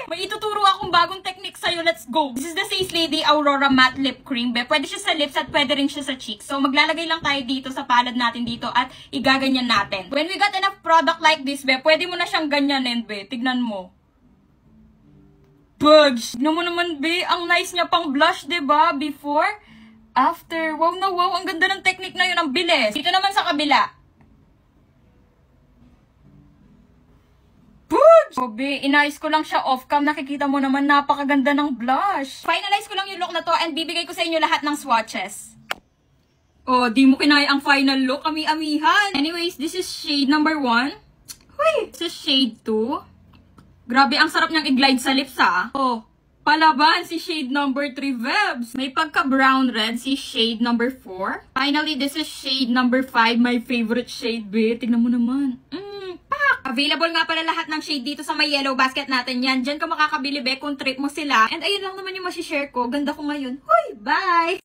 May ituturo akong bagong technique sa'yo. Let's go! This is the Face Lady Aurora Matte Lip Cream, be. Pwede siya sa lips at pwede rin siya sa cheeks. So, maglalagay lang tayo dito sa palad natin dito at igaganyan natin. When we got enough product like this, be, pwede mo na siyang ganyanin, be. Tignan mo. Bugs! Tignan mo naman, be. Ang nice niya pang blush, diba? Before, after. Wow na wow. Ang ganda ng technique na yun. Ang bilis. Dito naman sa kabila. Bobe, inayos ko lang siya off-cam. Nakikita mo naman, napakaganda ng blush. Finalize ko lang yung look na to and bibigay ko sa inyo lahat ng swatches. Oh, di mo kinaya ang final look. Ami-amihan. Anyways, this is shade number 1. Huy! This is shade 2. Grabe, ang sarap niyang i-glide sa lips, ha? Oh, palaban si shade number 3, Vebs. May pagka-brown red si shade number 4. Finally, this is shade number 5. My favorite shade, be. Tignan mo naman. Available nga pala lahat ng shade dito sa may yellow basket natin yan. Diyan ka makakabili, be, kung trip mo sila. And ayun lang naman yung masishare ko. Ganda ko ngayon. Hoy, bye!